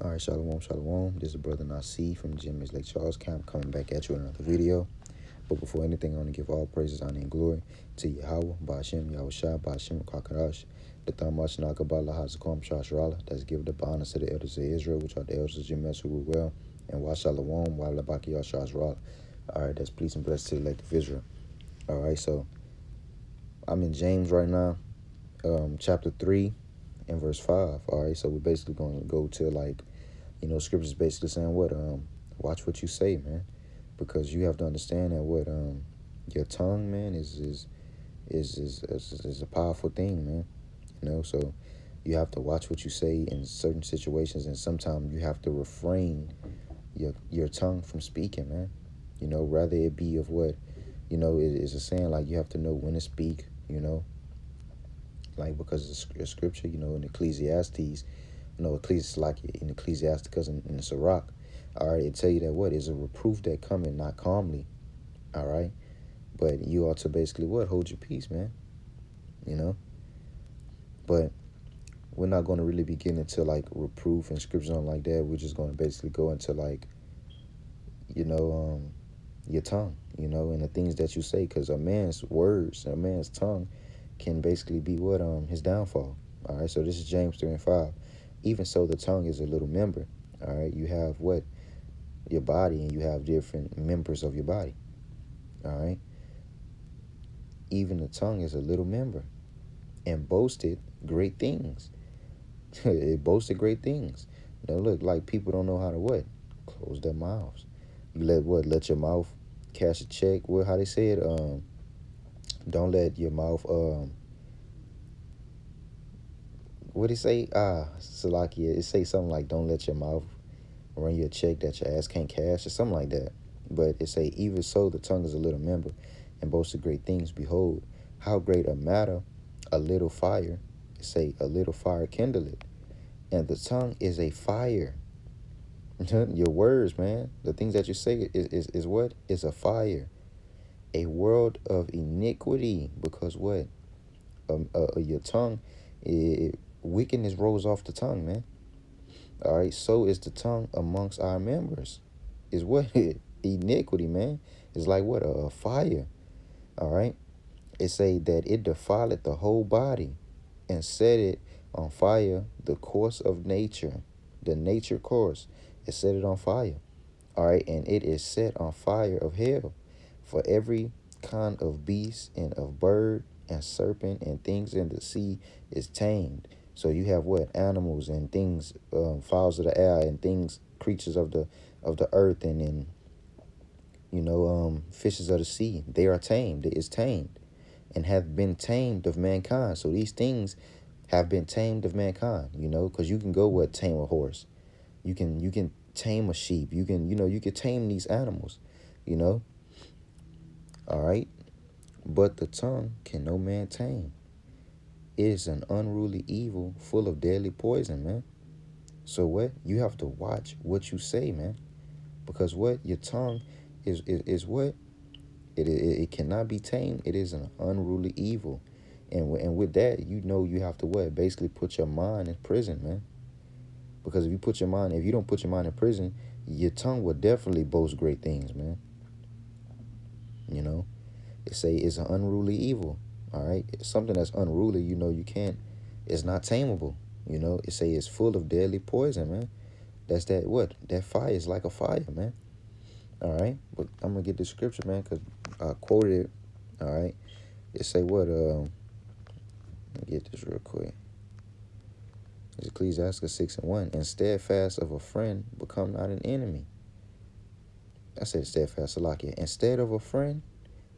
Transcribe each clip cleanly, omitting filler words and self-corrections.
All right, shalom, shalom. This is Brother Nasi from Jimmy's Lake Charles Camp coming back at you with another video. But before anything, I want to give all praises, honor, and glory to Yahweh, Ba'ashem, Yahushua, Ba'ashem, Kakarash, the Thamash, Nakabala, Hazakom, Shashrala, that's given the honor to the elders of Israel, which are the elders of Jimmy's who rule well, and Wa Shalom, Wa Labaki, Shashrala. All right, that's peace and blessings to the elect of Israel. All right, so I'm in James right now, chapter 3 and verse 5. All right, so we're basically going to go to scripture's basically saying watch what you say, man, because you have to understand that your tongue, man, is a powerful thing, man. So you have to watch what you say in certain situations, and sometimes you have to refrain your tongue from speaking, man. Rather it be of what, it is a saying like you have to know when to speak, like because the scripture, in Ecclesiastes. Like in Ecclesiasticus and in the Sirach, all right, it tell you that what is a reproof that cometh not calmly, all right, but you ought to basically hold your peace, man, but we're not going to really be getting into like reproof and scripture on like that. We're just going to basically go into like, your tongue, and the things that you say, because a man's words, a man's tongue can basically be his downfall. All right, so this is James 3 and 5. Even so, the tongue is a little member. All right, you have your body, and you have different members of your body. All right, even the tongue is a little member, and boasted great things. It boasted great things. Look, like people don't know how to close their mouths. You let your mouth cash a check. How they say it? Don't let your mouth what it say? Salakia, it say something like don't let your mouth run you a check that your ass can't cash or something like that. But it say, even so, the tongue is a little member and boasts of great things. Behold, how great a matter a little fire. It say, a little fire kindle it. And the tongue is a fire. Your words, man, the things that you say is what? Is a fire. A world of iniquity. Because what? Your tongue, wickedness rolls off the tongue, man. All right, so is the tongue amongst our members. Is what? Iniquity, man. It's like what? A fire. All right. It say that it defileth the whole body and set it on fire, the course of nature, the nature course. It set it on fire. All right, and it is set on fire of hell. For every kind of beast and of bird and serpent and things in the sea is tamed. So you have animals and things, fowls of the air and things, creatures of the earth, and fishes of the sea. They are tamed. It is tamed, and have been tamed of mankind. So these things have been tamed of mankind. Because you can go tame a horse, you can tame a sheep, you can tame these animals, all right. But the tongue can no man tame. It is an unruly evil full of deadly poison, man. So you have to watch what you say, man, because your tongue is what it cannot be tamed. It is an unruly evil, and with that, you have to basically put your mind in prison, man. Because if you don't put your mind in prison, your tongue will definitely boast great things, man. It say it's an unruly evil. All right, it's something that's unruly. You can't. It's not tameable. It say it's full of deadly poison, man. That's that fire is like a fire, man. All right, but I'm gonna get the scripture, man, because I quoted it. All right, it say what? Let me get this real quick. It's Ecclesiastes 6:1. And steadfast of a friend become not an enemy. I said steadfast, Salakia. Instead of a friend,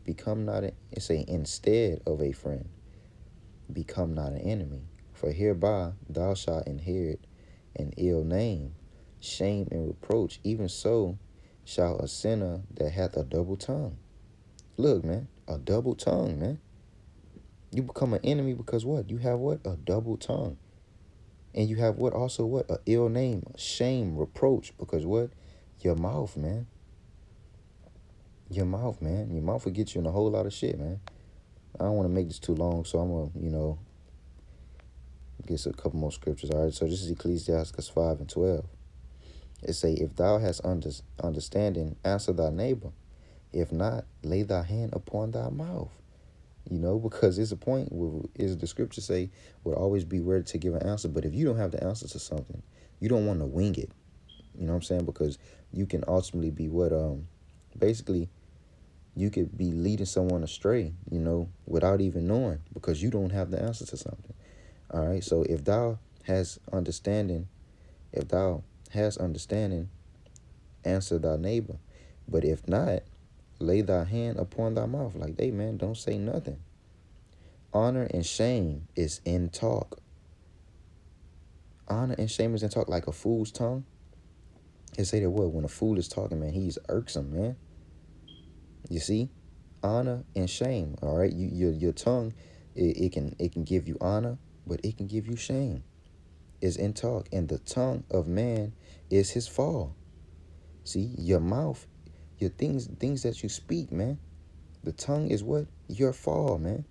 become not it say instead of a friend, become not an enemy. For hereby thou shalt inherit an ill name, shame and reproach. Even so shall a sinner that hath a double tongue. Look, man, a double tongue, man. You become an enemy because you have a double tongue. And you have also a ill name, shame, reproach, because your mouth, man. Your mouth, man. Your mouth will get you in a whole lot of shit, man. I don't want to make this too long, so I'm going to get a couple more scriptures. All right, so this is Ecclesiastes 5 and 12. It say, if thou hast understanding, answer thy neighbor. If not, lay thy hand upon thy mouth. Because it's a point where is the scripture say would always be ready to give an answer. But if you don't have the answer to something, you don't want to wing it. You know what I'm saying? Because you can ultimately be basically you could be leading someone astray, without even knowing, because you don't have the answer to something. All right. So if thou hast understanding, if thou hast understanding, answer thy neighbor. But if not, lay thy hand upon thy mouth. Like, hey man, don't say nothing. Honor and shame is in talk. Honor and shame is in talk, like a fool's tongue. They say that when a fool is talking, man, he's irksome, man. You see? Honor and shame. All right. Your tongue, it can give you honor, but it can give you shame. Is in talk. And the tongue of man is his fall. See, your mouth, your things that you speak, man. The tongue is what? Your fall, man.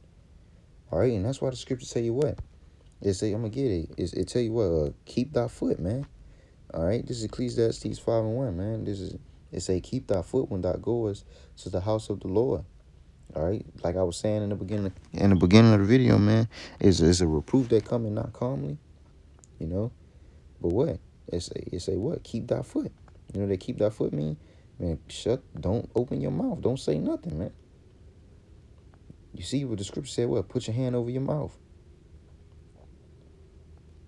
All right, and that's why the scripture tell you what? It say, I'm going to get it. It tell you what? Keep thy foot, man. All right, this is Ecclesiastes 5:1, man. It say, keep thy foot when thou goest to the house of the Lord. All right, like I was saying in the beginning of the video, man, is a reproof that coming not calmly, But what? It say what? Keep thy foot. They keep thy foot mean, man, don't open your mouth. Don't say nothing, man. You see what the scripture said, what? Put your hand over your mouth.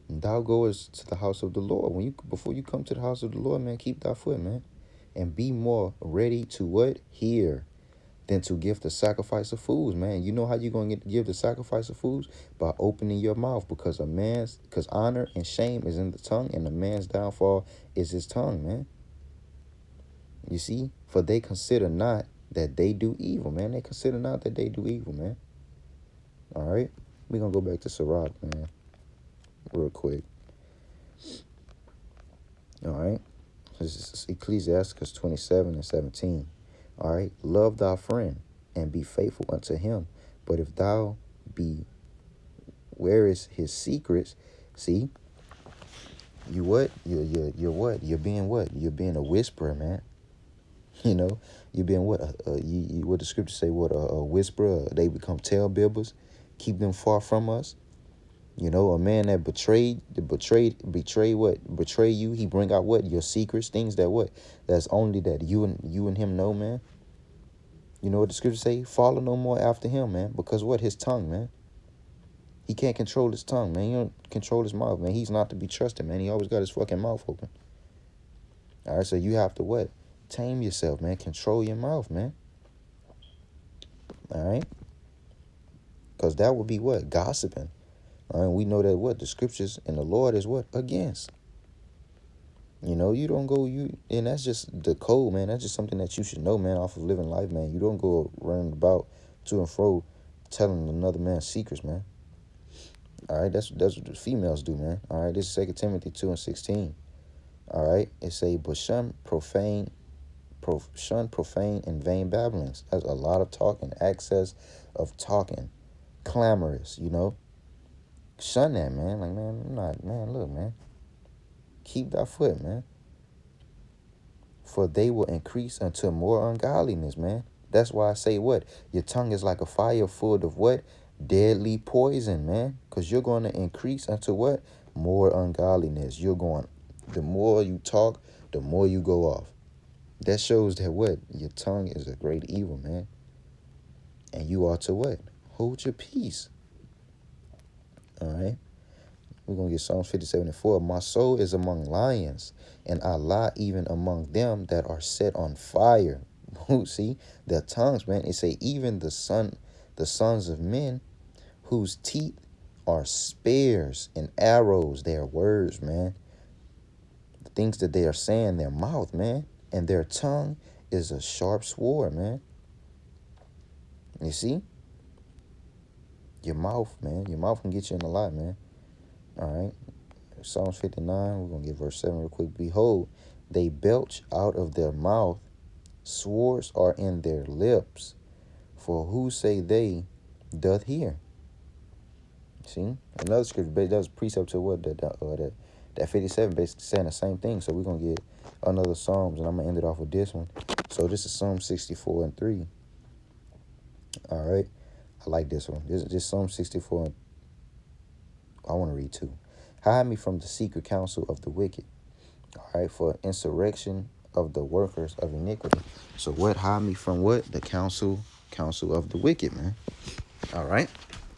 And thou goest to the house of the Lord. Before you come to the house of the Lord, man, keep thy foot, man. And be more ready to what? Hear than to give the sacrifice of fools, man. You know how you going to give the sacrifice of fools? By opening your mouth, because honor and shame is in the tongue, and a man's downfall is his tongue, man. You see? For they consider not that they do evil, man. They consider not that they do evil, man. All right? We're going to go back to Sirach, man, real quick. All right? This is Ecclesiastes 27:17. All right? Love thy friend and be faithful unto him. But if thou be wearest his secrets, see, you what? You're what? You're being what? You're being a whisperer, man. You're being what? What the scripture say? What a whisperer? They become talebearers. Keep them far from us. A man that betray what? Betray you. He bring out what? Your secrets, things that what? That's only that you and him know, man. You know what the scripture say? Follow no more after him, man. Because what? His tongue, man. He can't control his tongue, man. He don't control his mouth, man. He's not to be trusted, man. He always got his fucking mouth open. All right, so you have to what? Tame yourself, man. Control your mouth, man. All right? Because that would be what? Gossiping. All right, we know that what? The scriptures and the Lord is what? Against. You don't go, and that's just the code, man. That's just something that you should know, man, off of living life, man. You don't go running about to and fro telling another man's secrets, man. All right, that's what the females do, man. All right, this is 2 Timothy 2:16. All right, it say, but shun profane and vain babblings. That's a lot of talking, excess of talking, clamorous, Shun that, man. Like, man, I'm not, man, look, man. Keep thy foot, man. For they will increase unto more ungodliness, man. That's why I say what? Your tongue is like a fire full of what? Deadly poison, man. Because you're going to increase unto what? More ungodliness. The more you talk, the more you go off. That shows that what? Your tongue is a great evil, man. And you ought to what? Hold your peace. All right? We're going to get Psalms 57:4. My soul is among lions, and I lie even among them that are set on fire. See, their tongues, man. It say even the sons of men whose teeth are spears and arrows, their words, man. The things that they are saying, their mouth, man. And their tongue is a sharp sword, man. You see? Your mouth, man. Your mouth can get you in a lot, man. All right. Psalms 59, we're going to get verse 7 real quick. Behold, they belch out of their mouth. Swords are in their lips. For who say they doth hear? See? Another scripture, that was precept to what? That That 57 basically saying the same thing. So we're going to get another Psalms, and I'm going to end it off with this one. So this is Psalm 64 and 3. All right. I like this one. This is just Psalm 64. I want to read 2. Hide me from the secret counsel of the wicked. All right. For insurrection of the workers of iniquity. So what? Hide me from what? The counsel of the wicked, man. All right.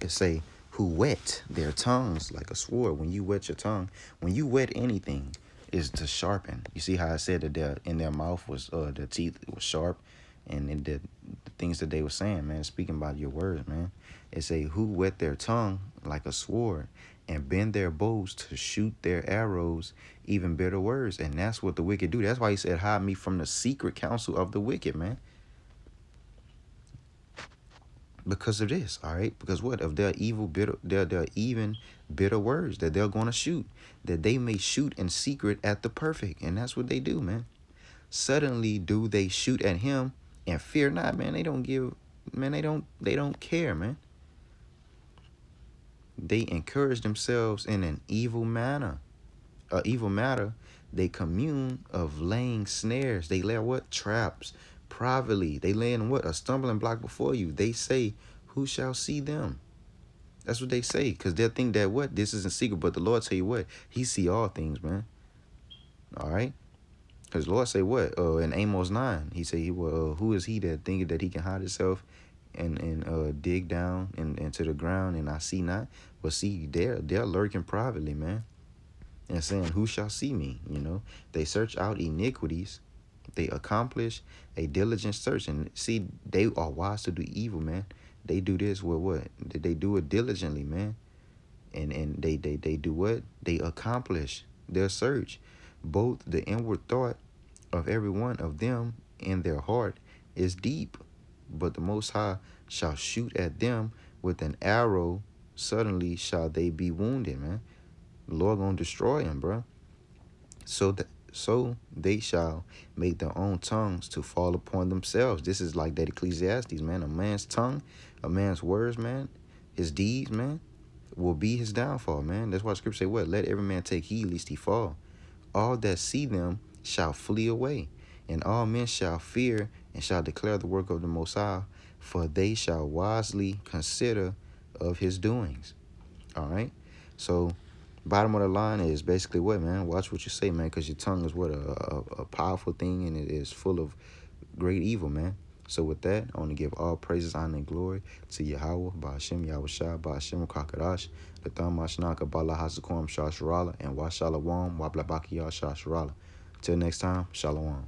It say, who wet their tongues like a sword. When you wet your tongue, when you wet anything, is to sharpen. You see how I said that in their mouth was the teeth was sharp, and the things that they were saying, man, speaking about your words, man. It say, who wet their tongue like a sword, and bend their bows to shoot their arrows, even bitter words. And that's what the wicked do. That's why he said, hide me from the secret counsel of the wicked, man. Because of this, all right? Because what? Of their evil, bitter, their even bitter words that they're going to shoot, that they may shoot in secret at the perfect. And that's what they do, man. Suddenly do they shoot at him and fear not, man. They don't give, man, they don't care, man. They encourage themselves in an evil manner. Evil matter, they commune of laying snares. They lay what? Traps. Privately. They lay in what? A stumbling block before you. They say, who shall see them? That's what they say. Because they'll think that what? This isn't secret. But the Lord tell you what? He see all things, man. All right? Because the Lord say what? In Amos 9, he say, who is he that thinketh that he can hide himself and dig down into the ground and I see not? But see, they're lurking privately, man. And saying, who shall see me? You know, they search out iniquities. They accomplish a diligent search. And see, they are wise to do evil, man. They do this with what? They do it diligently, man. And they do what? They accomplish their search. Both the inward thought of every one of them in their heart is deep. But the Most High shall shoot at them with an arrow. Suddenly shall they be wounded, man. The Lord gonna destroy them, bro. So they shall make their own tongues to fall upon themselves. This is like that Ecclesiastes, man. A man's tongue, a man's words, man, his deeds, man, will be his downfall, man. That's why Scripture say what? Let every man take heed lest he fall. All that see them shall flee away, and all men shall fear and shall declare the work of the Most High, for they shall wisely consider of his doings. All right? So bottom of the line is basically what, man? Watch what you say, man, because your tongue is what? A powerful thing, and it is full of great evil, man. So with that, I want to give all praises, honor, and glory to Yahweh, Ba'ashem, Yahushua, Ba'ashem, Kakadash, Latham, Mashnaka, Bala, Hasakom, Shasharala, and Washalawam, Wablabaki, Shasharala. Till next time, Shalom.